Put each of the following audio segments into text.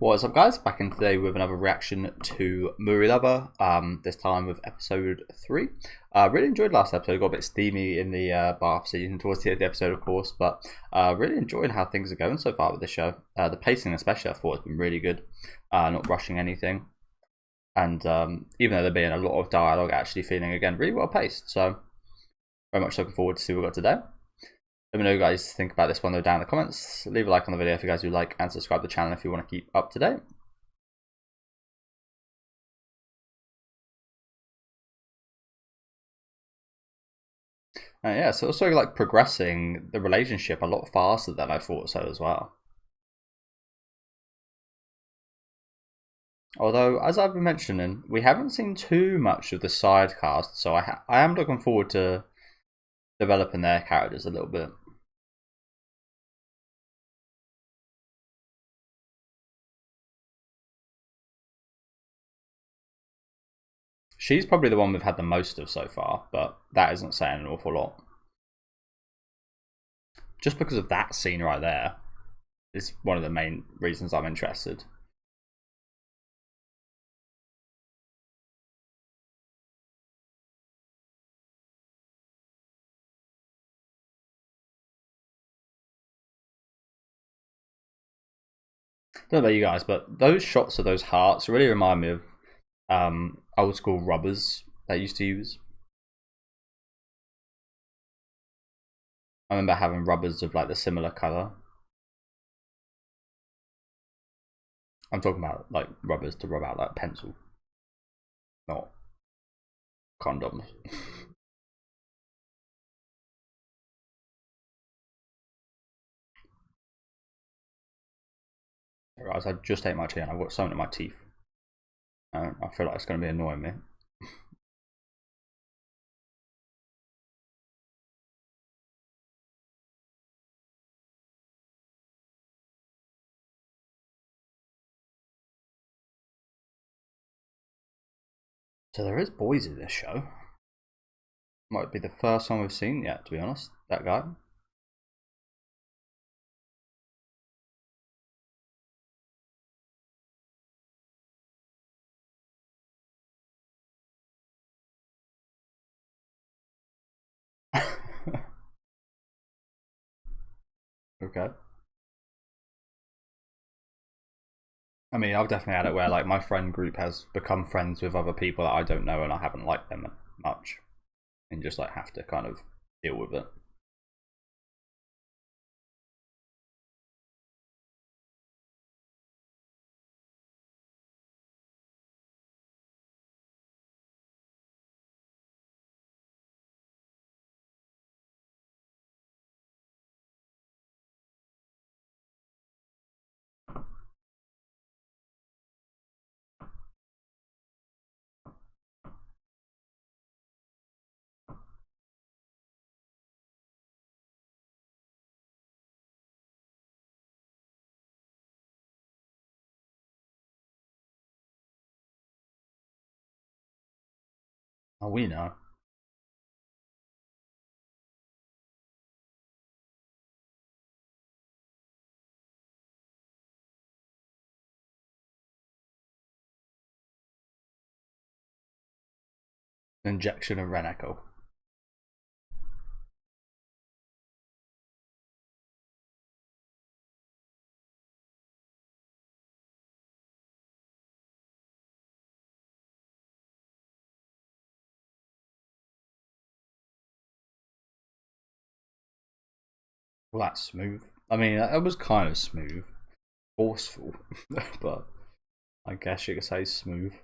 What's up, guys? Back in today with another reaction to Muri, this time with episode 3. Really enjoyed last episode. Got a bit steamy in the bath scene towards the end of the episode, of course, but really enjoying how things are going so far with the show. The pacing especially I thought has been really good, not rushing anything, and even though there being a lot of dialogue, actually feeling again really well paced. So very much looking forward to see what we've got today. Let me know what you guys think about this one though down in the comments. Leave a like on the video if you guys do like, and subscribe to the channel if you want to keep up to date. Yeah, so also like progressing the relationship a lot faster than I thought so as well. Although, as I've been mentioning, we haven't seen too much of the side cast, so I am looking forward to developing their characters a little bit. She's probably the one we've had the most of so far, but that isn't saying an awful lot. Just because of that scene right there is one of the main reasons I'm interested. I don't know about you guys, but those shots of those hearts really remind me of old school rubbers they used to use. I remember having rubbers of like the similar color. I'm talking about like rubbers to rub out like pencil, not condoms. Guys, I just ate my tea and I've got something in my teeth. I feel like it's going to be annoying me. So there is boys in this show. Might be the first one we've seen yet, to be honest. That guy. Okay. I mean, I've definitely had it where like my friend group has become friends with other people that I don't know and I haven't liked them much, and just like have to kind of deal with it. Oh, we know. Injection of Reneko. Well, that's smooth. I mean, it was kind of smooth, forceful, but I guess you could say smooth.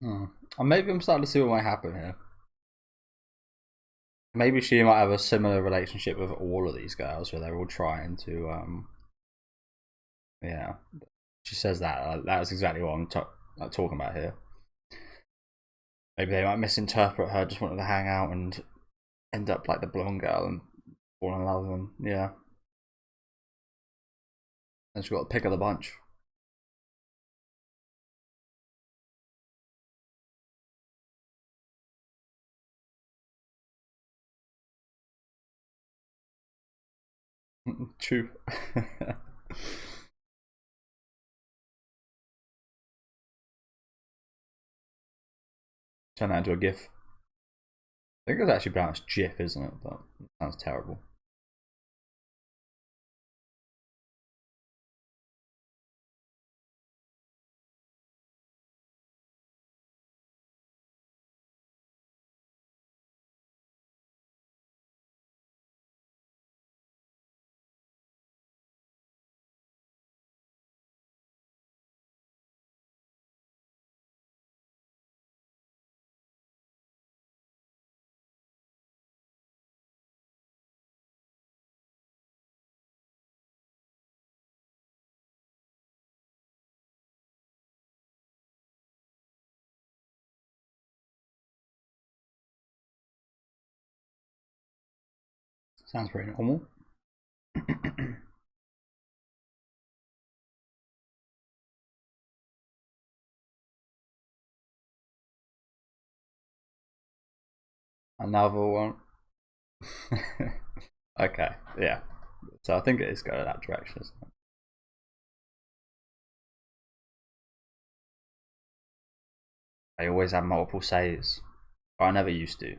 Hmm. And maybe I'm starting to see what might happen here. Maybe she might have a similar relationship with all of these girls, where they're all trying to, yeah. She says that. That's exactly what I'm talking about here. Maybe they might misinterpret her just wanting to hang out and end up like the blonde girl and fall in love, and yeah. And she's got the pick of the bunch. True. Turn that into a GIF. I think it's actually pronounced GIF, isn't it? But it sounds terrible. Sounds pretty normal. Another one. Okay, yeah. So I think it is going in that direction, isn't it? I always have multiple saves. I never used to,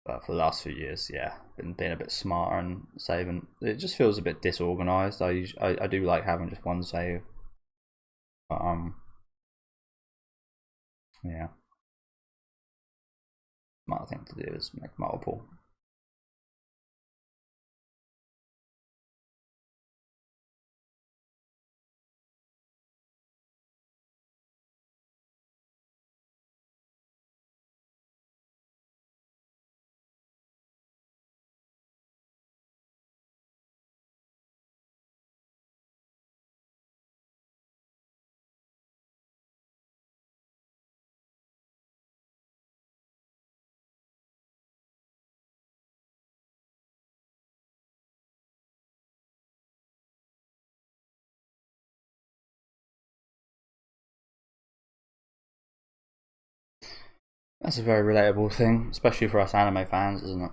but for the last few years, yeah, been being a bit smarter and saving. It just feels a bit disorganized. I do like having just one save, but yeah, smart thing to do is make multiple. That's a very relatable thing, especially for us anime fans, isn't it?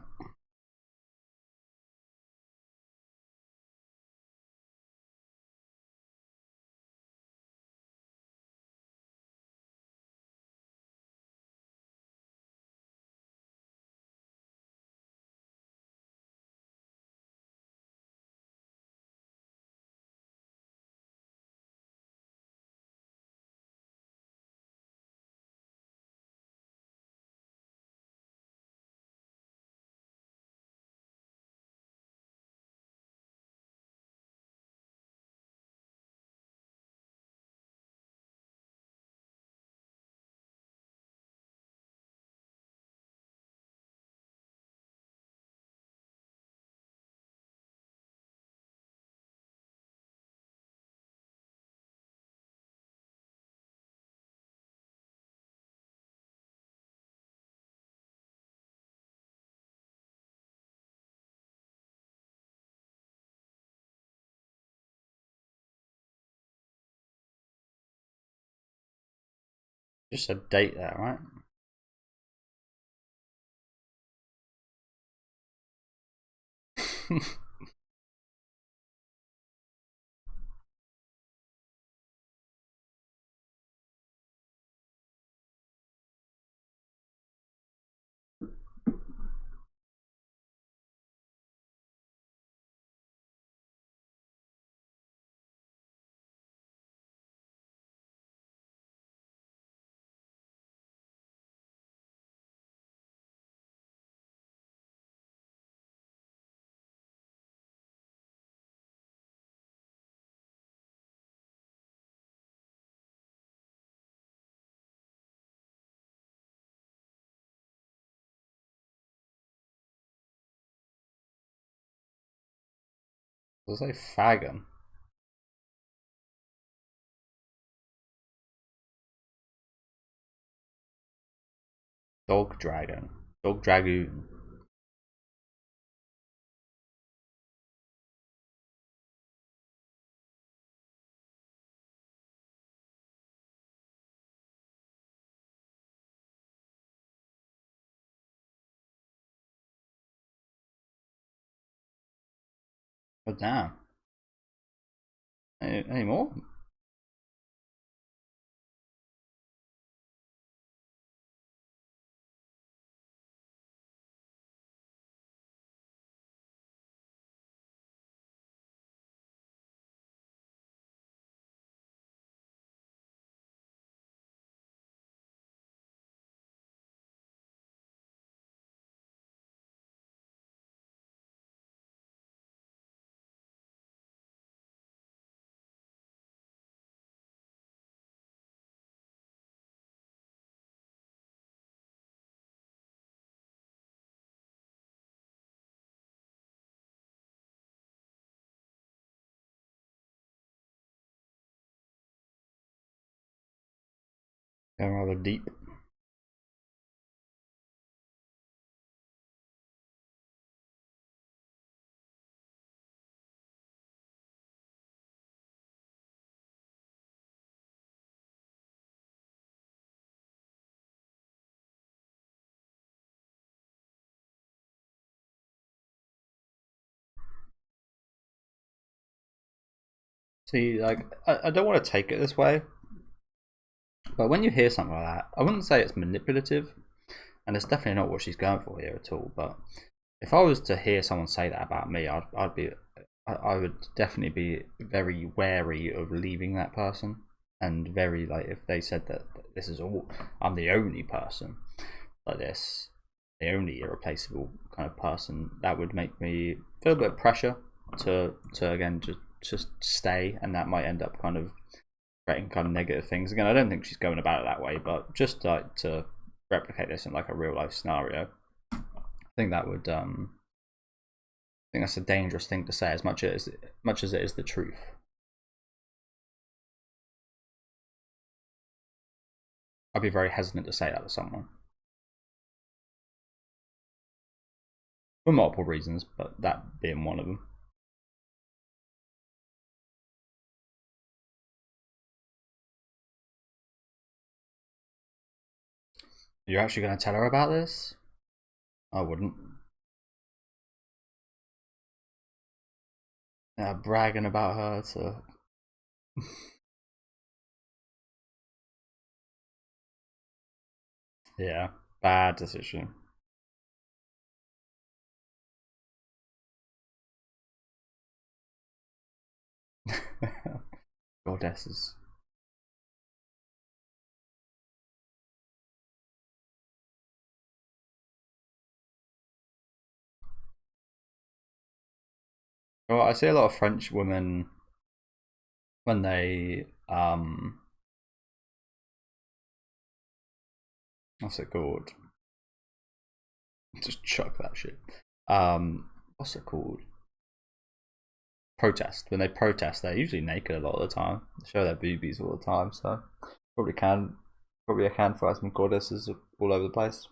Just a date there, right? Does it say faggon? Dog dragon. Dog dragoon. Oh damn. Any more? Going rather deep. See, like, I don't want to take it this way, but when you hear something like that, I wouldn't say it's manipulative, and it's definitely not what she's going for here at all. But if I was to hear someone say that about me, I would definitely be very wary of leaving that person, and very like if they said that this is all, I'm the only person like this, the only irreplaceable kind of person, that would make me feel a bit of pressure to again just stay, and that might end up kind of creating kind of negative things. Again, I don't think she's going about it that way, but just like to replicate this in like a real life scenario, I think that would I think that's a dangerous thing to say, as much as it is the truth. I'd be very hesitant to say that to someone for multiple reasons, but that being one of them. You're actually going to tell her about this? I wouldn't. Bragging about her to. Yeah, bad decision. Goddesses. Well, I see a lot of French women when they what's it called? Just chuck that shit. What's it called? Protest. When they protest, they're usually naked a lot of the time. They show their boobies all the time, so probably I can find some goddesses all over the place.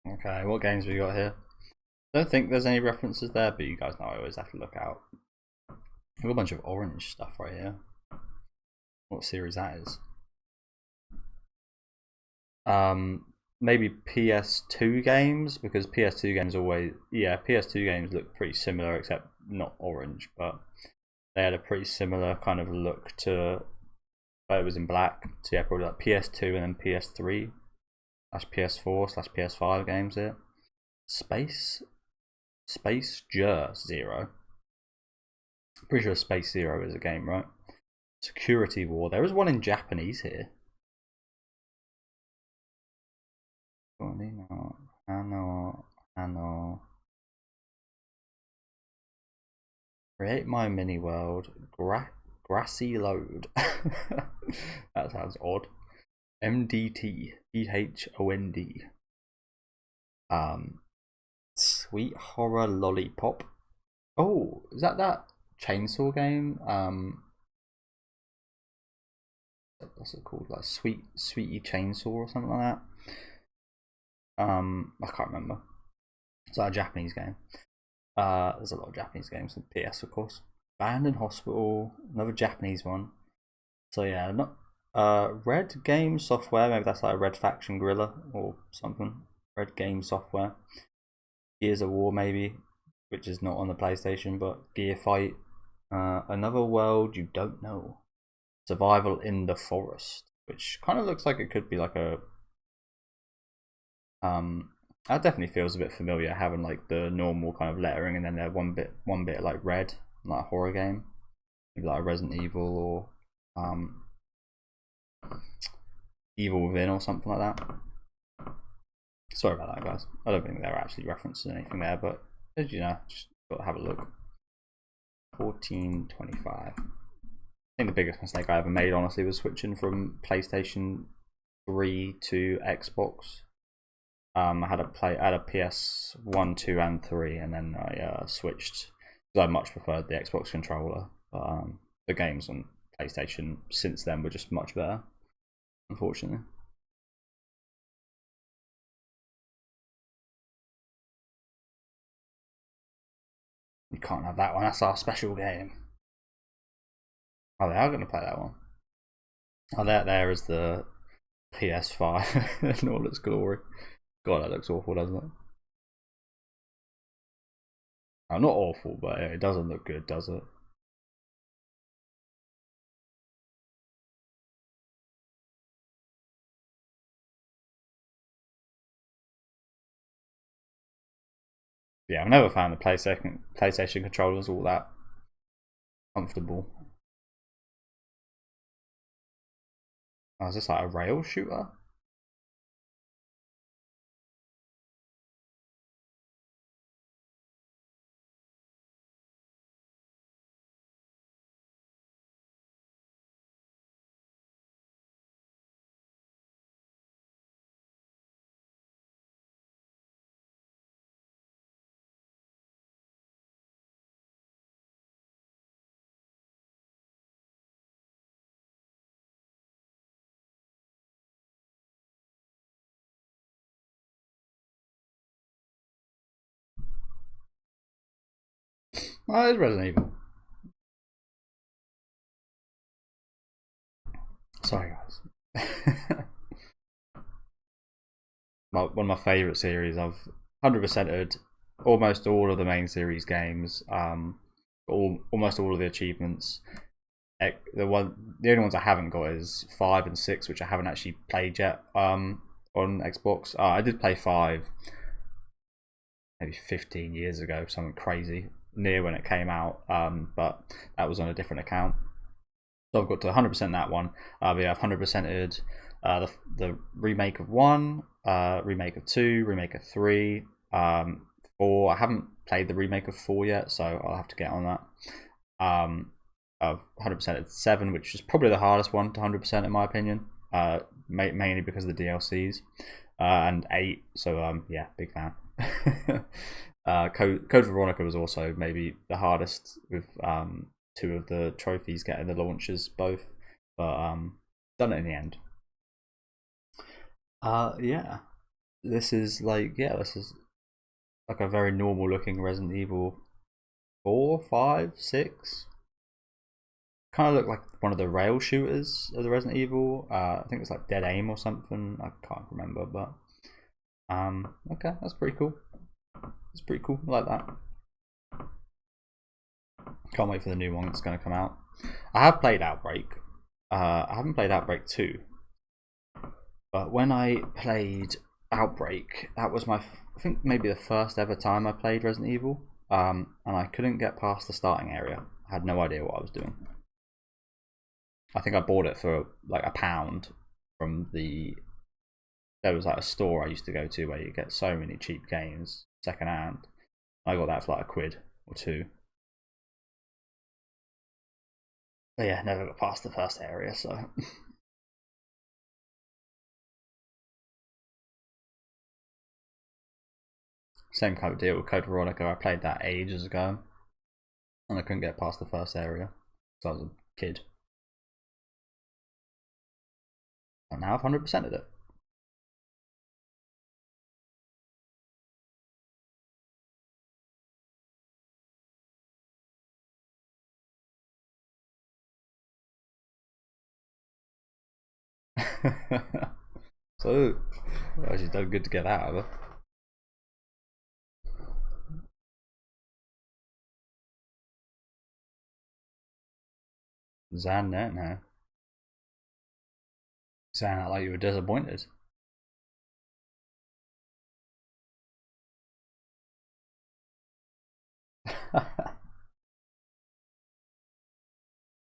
Okay, what games we got here? I don't think there's any references there, but you guys know I always have to look out. We've got a bunch of orange stuff right here. What series that is? maybe PS2 games, because PS2 games always, yeah, PS2 games look pretty similar, except not orange, but they had a pretty similar kind of look to, it was in black. So yeah, probably like PS2 and then PS3 slash PS4 slash PS5 games here. Space Zero. Pretty sure Space Zero is a game, right? Security War. There is one in Japanese here. Create my mini world. Grassy load. That sounds odd. MDT. EHOND. Sweet Horror Lollipop. Oh, is that chainsaw game? What's it called? Like Sweetie Chainsaw or something like that. I can't remember. It's like a Japanese game. There's a lot of Japanese games on PS, of course. Abandoned Hospital, another Japanese one. So yeah, not Red Game Software. Maybe that's like a Red Faction Gorilla or something. Red Game Software. Gears of War, maybe, which is not on the PlayStation, but Gear Fight. Another World You Don't Know. Survival in the Forest, which kind of looks like it could be like a that definitely feels a bit familiar, having like the normal kind of lettering and then there one bit like red, like a horror game, maybe like a Resident Evil or Evil Within or something like that. Sorry about that, guys. I don't think they're actually referencing anything there, but as you know, just got to have a look. 1425. I think the biggest mistake I ever made, honestly, was switching from PlayStation 3 to Xbox. I had a PS1, 2, and 3, and then I switched because I much preferred the Xbox controller. But the games on PlayStation since then were just much better, unfortunately. You can't have that one. That's our special game. Oh, they are going to play that one. Oh, there is the PS5 in all its glory. God, that looks awful, doesn't it? Oh, not awful, but it doesn't look good, does it? Yeah, I've never found the PlayStation controllers all that comfortable. Oh, is this like a rail shooter? Oh, it's Resident Evil. Sorry, guys. One of my favourite series. I've 100%ed almost all of the main series games. Almost all of the achievements. The only ones I haven't got is 5 and 6, which I haven't actually played yet. On Xbox, I did play 5 maybe 15 years ago, something crazy, near when it came out. But that was on a different account. So I've got to 100% that one. But yeah, I've 100%ed the remake of 1, remake of 2, remake of 3, 4. I haven't played the remake of 4 yet, so I'll have to get on that. I've 100%ed 7, which is probably the hardest one to 100% in my opinion, mainly because of the DLCs, and 8. So yeah, big fan. Code Veronica was also maybe the hardest, with 2 of the trophies getting the launches both, but done it in the end. Yeah, this is like a very normal looking Resident Evil 4, 5, 6. kind of looked like one of the rail shooters of the Resident Evil. I think it's like Dead Aim or something. I can't remember, but okay, that's pretty cool. It's pretty cool. I like that. Can't wait for the new one that's going to come out. I have played Outbreak. I haven't played Outbreak 2, but when I played Outbreak, that was I think maybe the first ever time I played Resident Evil, and I couldn't get past the starting area. I had no idea what I was doing. I think I bought it for like £1 from there was like a store I used to go to where you get so many cheap games second hand. I got that for like £1 or £2. But yeah, never got past the first area, so same kind of deal with Code Veronica. I played that ages ago, and I couldn't get past the first area, so I was a kid. And now I've 100%ed it. So, well, she's done good to get out of her. Zan, no. Sound like you were disappointed.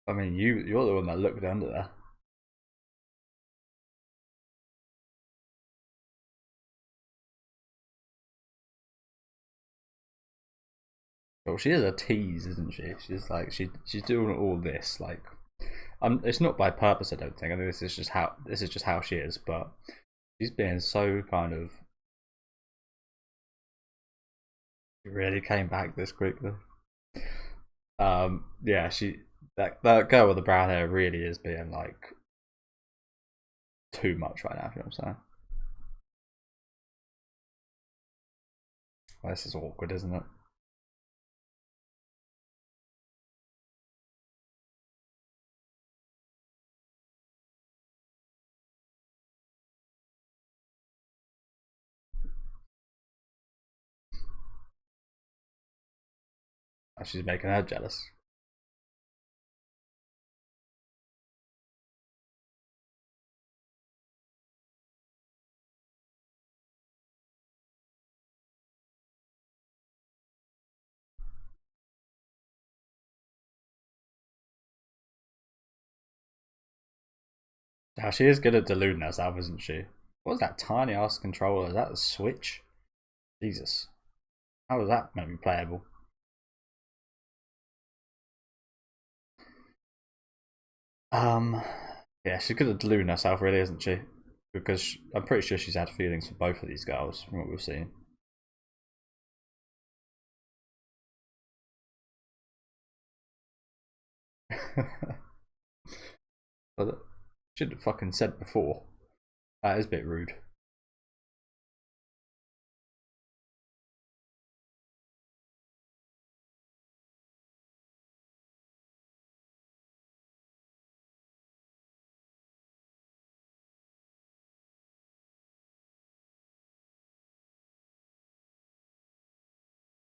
I mean, you're the one that looked under there. Well, she is a tease, isn't she? She's like she's doing all this like, it's not by purpose. I don't think. I think this is just how she is. But she's being so kind of. She really came back this quickly. Yeah, that girl with the brown hair really is being like too much right now. You know what I'm saying? Well, this is awkward, isn't it? She's making her jealous. Now she is good at deluding herself, isn't she? What was that tiny ass controller? Is that a Switch? Jesus. How was that maybe playable? Yeah, she's good at deluding herself, really, isn't she? Because I'm pretty sure she's had feelings for both of these girls from what we've seen. But should have fucking said before. That is a bit rude.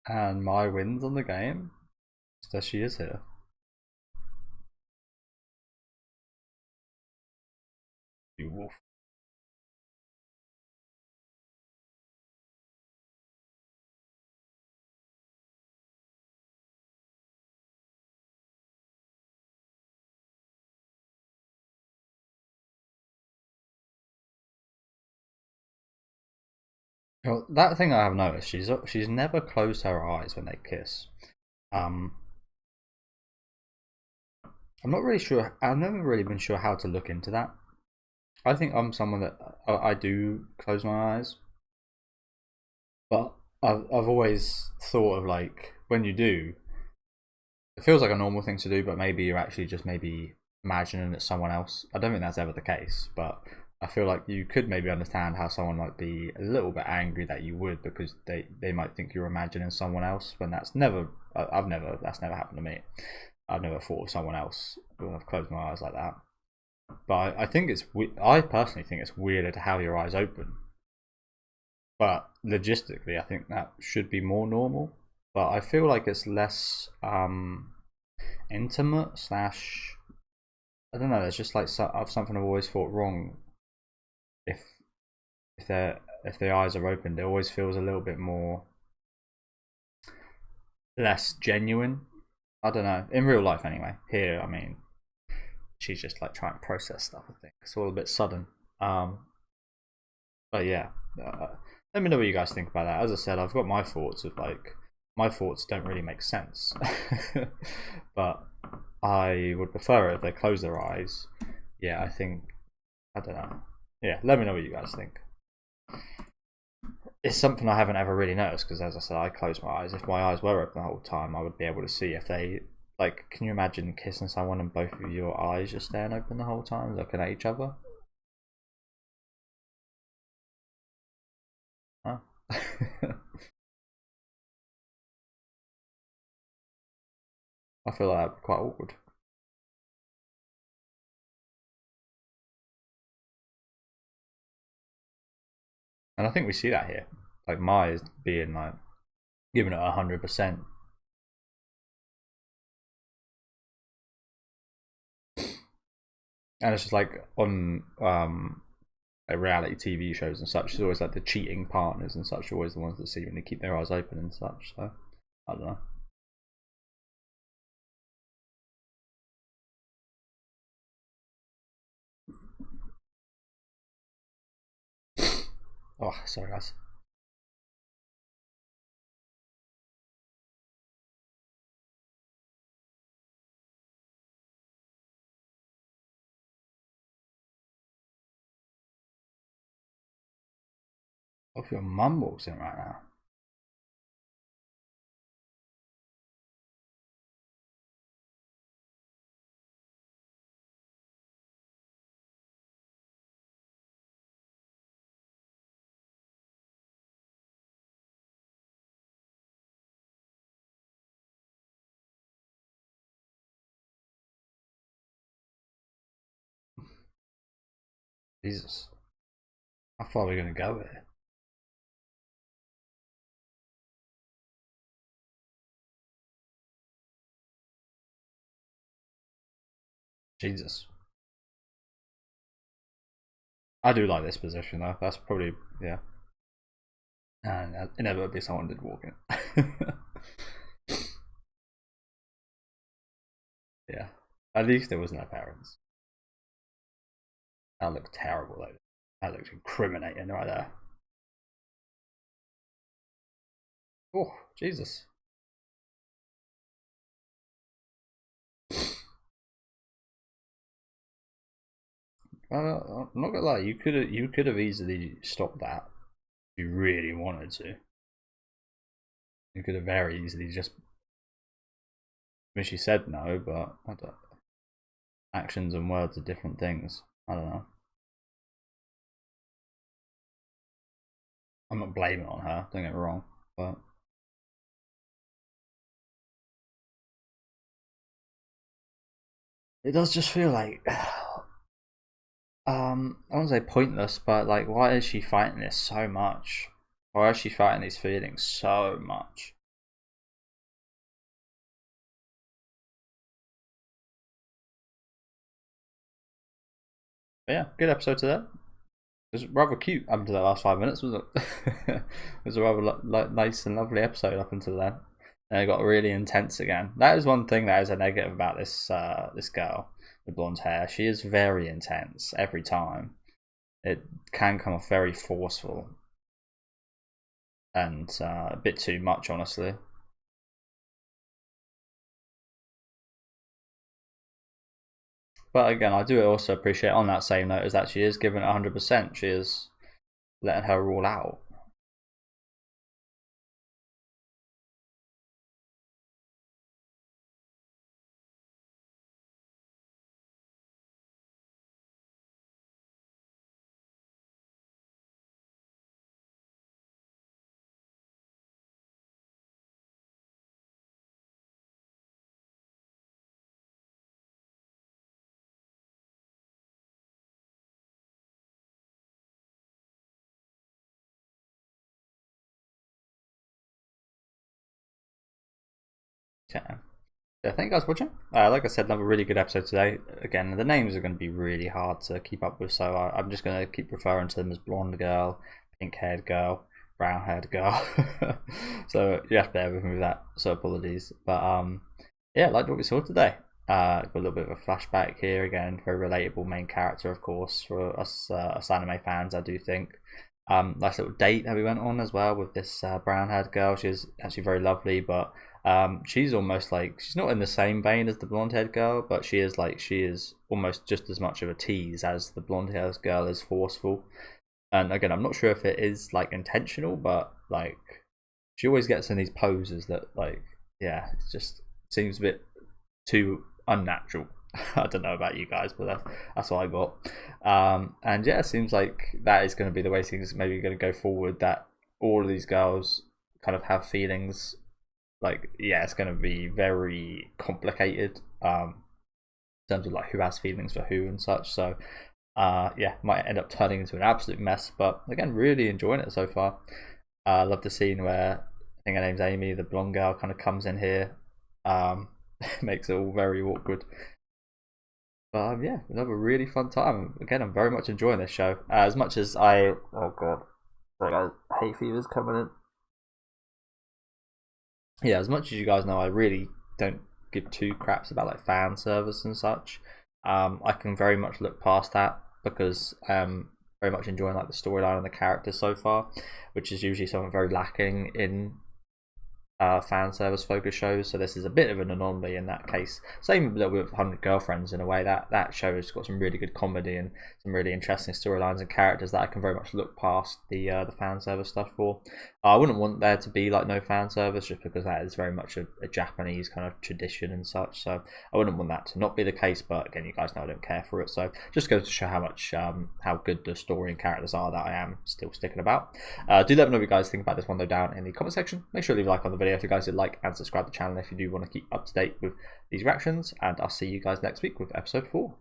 And my wins on the game, just as she is here. You wolf. Well, that thing I have noticed, she's never closed her eyes when they kiss. Um, I'm not really sure. I've never really been sure how to look into that. I think I'm someone that I do close my eyes, but I've always thought of like when you do, it feels like a normal thing to do, but maybe you're actually just maybe imagining it's someone else. I don't think that's ever the case, but I feel like you could maybe understand how someone might be a little bit angry that you would, because they might think you're imagining someone else when that's never. That's never happened to me. I've never thought of someone else when I've closed my eyes like that. But I think I personally think it's weirder to have your eyes open. But logistically, I think that should be more normal. But I feel like it's less intimate slash. I don't know. There's just like something I've always thought wrong. If if their eyes are open, it always feels a little bit more less genuine. I don't know. In real life, anyway. Here, I mean, she's just like trying to process stuff. I think it's all a bit sudden. But yeah, let me know what you guys think about that. As I said, I've got my thoughts of like my thoughts don't really make sense, but I would prefer it if they close their eyes. Yeah, I don't know. Yeah, let me know what you guys think. It's something I haven't ever really noticed because, as I said, I close my eyes. If my eyes were open the whole time, I would be able to see if they like. Can you imagine kissing someone and both of your eyes just staying open the whole time, looking at each other? Huh? I feel like that'd be quite awkward. And I think we see that here. Like Maya is being like giving it 100%. And it's just like on like reality TV shows and such, it's always like the cheating partners and such are always the ones that seem to keep their eyes open and such. So I don't know. Oh, sorry guys. Hope your mum walks in right now. Jesus. How far are we gonna go here? Jesus. I do like this position though. That's probably yeah. And inevitably someone did walk in. Yeah. At least there was no parents. That looked terrible though. That looks incriminating right there. Oh, Jesus. I'm not gonna lie, you could have easily stopped that if you really wanted to. You could have very easily just. I mean, she said no, but actions and words are different things. I don't know. I'm not blaming it on her. Don't get me wrong, but it does just feel like I won't say pointless, but like, why is she fighting this so much? Why is she fighting these feelings so much? But yeah, good episode today. It was rather cute up until the last 5 minutes, wasn't it? It was a rather nice and lovely episode up until then. And it got really intense again. That is one thing that is a negative about this girl with blonde hair. She is very intense every time. It can come off very forceful and a bit too much, honestly. But again, I do also appreciate on that same note is that she is giving it 100%. She is letting her all out. Yeah, thank you guys for watching. Like I said, another really good episode today. Again, the names are going to be really hard to keep up with, so I'm just going to keep referring to them as blonde girl, pink haired girl, brown haired girl. So you have to bear with me with that, so apologies. But yeah, like what we saw today. Got a little bit of a flashback here again, very relatable main character, of course, for us anime fans, I do think. Nice little date that we went on as well with this brown haired girl. She's actually very lovely, but she's almost like, she's not in the same vein as the blonde haired girl, but she is almost just as much of a tease as the blonde haired girl is forceful. And again, I'm not sure if it is like intentional, but like she always gets in these poses that like, yeah, it just seems a bit too unnatural. I don't know about you guys, but that's what I got. And yeah, it seems like that is going to be the way things maybe going to go forward, that all of these girls kind of have feelings. Like, yeah, it's going to be very complicated in terms of like who has feelings for who and such. So yeah, might end up turning into an absolute mess, but again, really enjoying it so far. I love the scene where I think her name's Amy, the blonde girl, kind of comes in here. Makes it all very awkward. But yeah, another really fun time. Again, I'm very much enjoying this show. As much as oh god, like hay fever's coming in. Yeah, as much as you guys know, I really don't give two craps about like fan service and such. I can very much look past that because I'm very much enjoying like the storyline and the characters so far, which is usually something very lacking in fan service focused shows. So this is a bit of an anomaly in that case. Same a little bit with 100 Girlfriends in a way. That show has got some really good comedy and some really interesting storylines and characters that I can very much look past the fan service stuff for. I wouldn't want there to be like no fan service, just because that is very much a Japanese kind of tradition and such. So I wouldn't want that to not be the case. But again, you guys know I don't care for it. So just goes to show how much how good the story and characters are that I am still sticking about. Do let me know what you guys think about this one though down in the comment section. Make sure to leave a like on the video if you guys did like, and subscribe to the channel if you do want to keep up to date with these reactions. And I'll see you guys next week with episode 4.